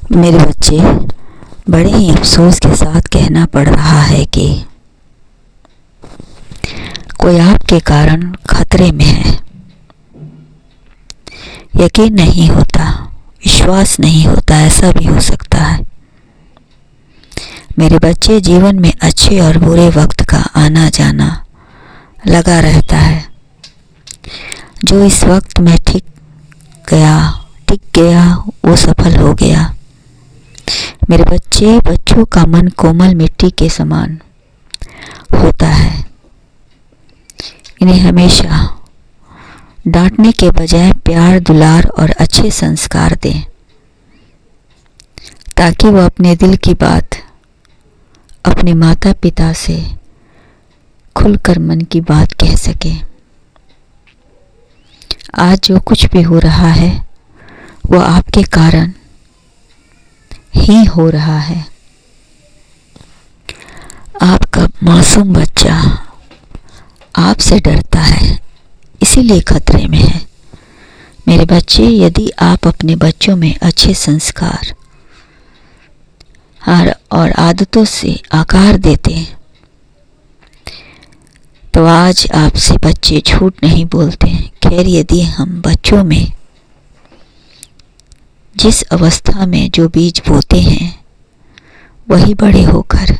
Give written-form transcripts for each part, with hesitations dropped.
मेरे बच्चे, बड़े ही अफसोस के साथ कहना पड़ रहा है कि कोई आपके कारण खतरे में है। यकीन नहीं होता, विश्वास नहीं होता, ऐसा भी हो सकता है। मेरे बच्चे, जीवन में अच्छे और बुरे वक्त का आना जाना लगा रहता है। जो इस वक्त में टिक गया वो सफल हो गया। मेरे बच्चे, बच्चों का मन कोमल मिट्टी के समान होता है। इन्हें हमेशा डांटने के बजाय प्यार, दुलार और अच्छे संस्कार दें, ताकि वो अपने दिल की बात अपने माता पिता से खुलकर मन की बात कह सके। आज जो कुछ भी हो रहा है वो आपके कारण ही हो रहा है। आपका मासूम बच्चा आपसे डरता है, इसीलिए खतरे में है। मेरे बच्चे, यदि आप अपने बच्चों में अच्छे संस्कार और आदतों से आकार देते तो आज आपसे बच्चे झूठ नहीं बोलते। खैर, यदि हम बच्चों में जिस अवस्था में जो बीज बोते हैं वही बड़े होकर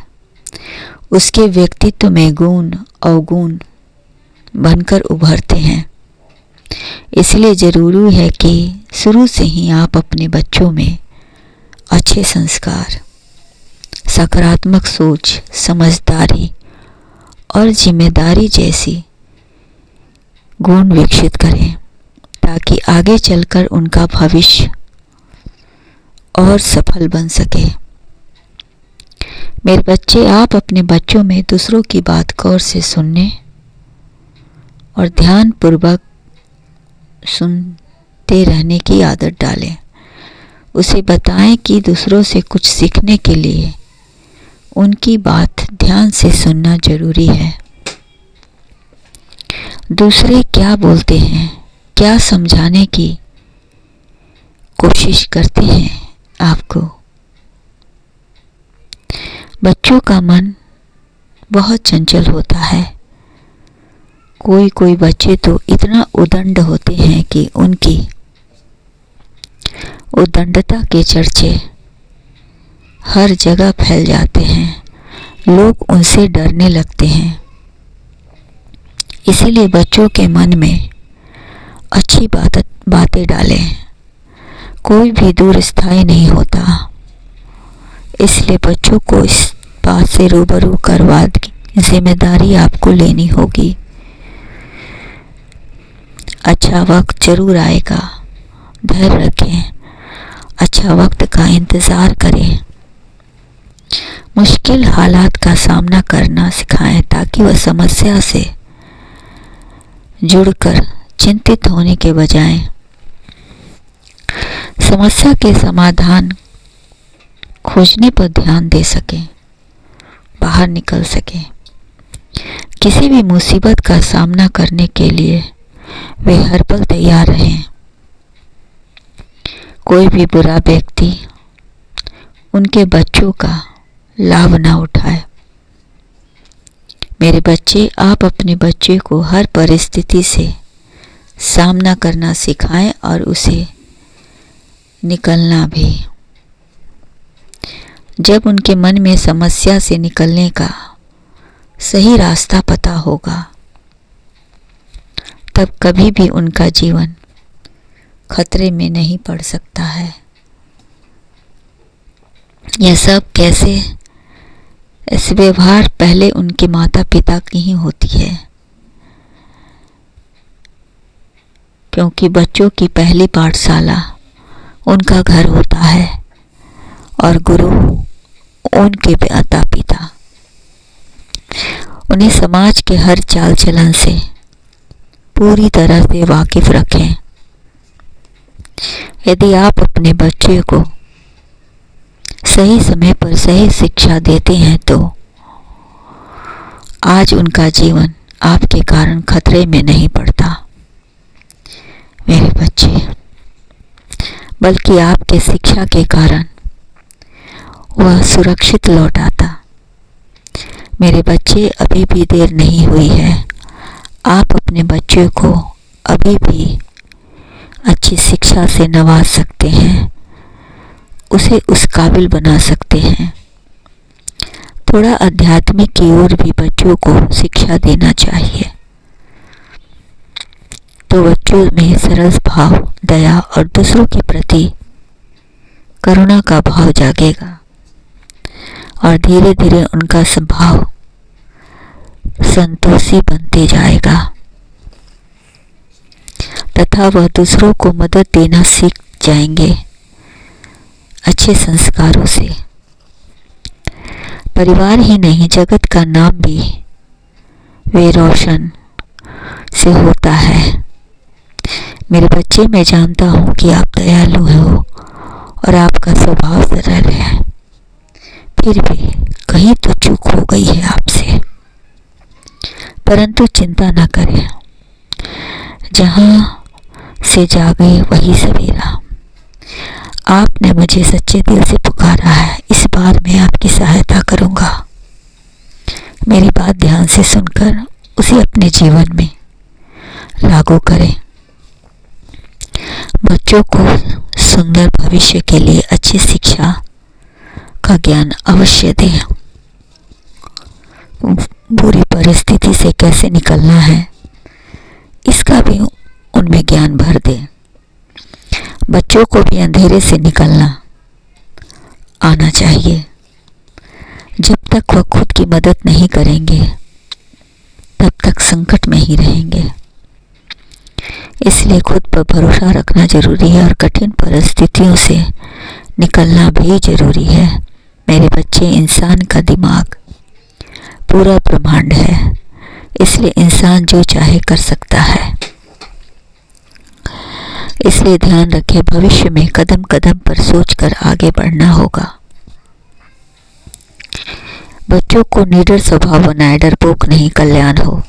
उसके व्यक्तित्व में गुण अवगुण बनकर उभरते हैं। इसलिए जरूरी है कि शुरू से ही आप अपने बच्चों में अच्छे संस्कार, सकारात्मक सोच, समझदारी और जिम्मेदारी जैसी गुण विकसित करें, ताकि आगे चलकर उनका भविष्य और सफल बन सके। मेरे बच्चे, आप अपने बच्चों में दूसरों की बात गौर से सुनने और ध्यानपूर्वक सुनते रहने की आदत डालें। उसे बताएं कि दूसरों से कुछ सीखने के लिए उनकी बात ध्यान से सुनना जरूरी है। दूसरे क्या बोलते हैं, क्या समझाने की कोशिश करते हैं आपको। बच्चों का मन बहुत चंचल होता है। कोई बच्चे तो इतना उदंड होते हैं कि उनकी उदंडता के चर्चे हर जगह फैल जाते हैं। लोग उनसे डरने लगते हैं। इसीलिए बच्चों के मन में अच्छी बातें डालें। कोई भी दूर स्थायी नहीं होता, इसलिए बच्चों को इस बात से रूबरू करवा की जिम्मेदारी आपको लेनी होगी। अच्छा वक्त जरूर आएगा, धैर्य रखें, अच्छा वक्त का इंतज़ार करें। मुश्किल हालात का सामना करना सिखाएं, ताकि वह समस्या से जुड़कर चिंतित होने के बजाय समस्या के समाधान खोजने पर ध्यान दे सकें, बाहर निकल सकें। किसी भी मुसीबत का सामना करने के लिए वे हर पल तैयार रहें। कोई भी बुरा व्यक्ति उनके बच्चों का लाभ ना उठाए। मेरे बच्चे, आप अपने बच्चे को हर परिस्थिति से सामना करना सिखाएं और उसे निकलना भी। जब उनके मन में समस्या से निकलने का सही रास्ता पता होगा, तब कभी भी उनका जीवन खतरे में नहीं पड़ सकता है। यह सब कैसे, ऐसे व्यवहार पहले उनके माता पिता की ही होती है, क्योंकि बच्चों की पहली पाठशाला उनका घर होता है और गुरु उनके माता पिता। उन्हें समाज के हर चाल चलन से पूरी तरह से वाकिफ रखें। यदि आप अपने बच्चे को सही समय पर सही शिक्षा देते हैं तो आज उनका जीवन आपके कारण खतरे में नहीं पड़ता। मेरे बच्चे, बल्कि आपके शिक्षा के कारण वह सुरक्षित लौट आता। मेरे बच्चे, अभी भी देर नहीं हुई है। आप अपने बच्चे को अभी भी अच्छी शिक्षा से नवाज सकते हैं, उसे उस काबिल बना सकते हैं। थोड़ा आध्यात्मिक की ओर भी बच्चों को शिक्षा देना चाहिए, तो बच्चों में सरल भाव, दया और दूसरों के प्रति करुणा का भाव जागेगा और धीरे धीरे उनका स्वभाव संतोषी बनते जाएगा तथा वह दूसरों को मदद देना सीख जाएंगे अच्छे संस्कारों से। परिवार ही नहीं, जगत का नाम भी वे रोशन से होता है। मेरे बच्चे, मैं जानता हूँ कि आप दयालु हो और आपका स्वभाव सरल है, फिर भी कहीं तो चूक हो गई है आपसे। परंतु चिंता न करें, जहाँ से जागे वही सवेरा। आपने मुझे सच्चे दिल से पुकारा है, इस बार मैं आपकी सहायता करूँगा। मेरी बात ध्यान से सुनकर उसे अपने जीवन में लागू करें। बच्चों को सुंदर भविष्य के लिए अच्छी शिक्षा का ज्ञान अवश्य दें। बुरी परिस्थिति से कैसे निकलना है, इसका भी उनमें ज्ञान भर दें। बच्चों को भी अंधेरे से निकलना आना चाहिए। जब तक वह खुद की मदद नहीं करेंगे, तब तक संकट में ही रहेंगे। इसलिए खुद पर भरोसा रखना जरूरी है और कठिन परिस्थितियों से निकलना भी जरूरी है। मेरे बच्चे, इंसान का दिमाग पूरा ब्रह्मांड है, इसलिए इंसान जो चाहे कर सकता है। इसलिए ध्यान रखें, भविष्य में कदम कदम पर सोचकर आगे बढ़ना होगा। बच्चों को निडर स्वभाव बनाए, डरपोक नहीं, कल्याण हो।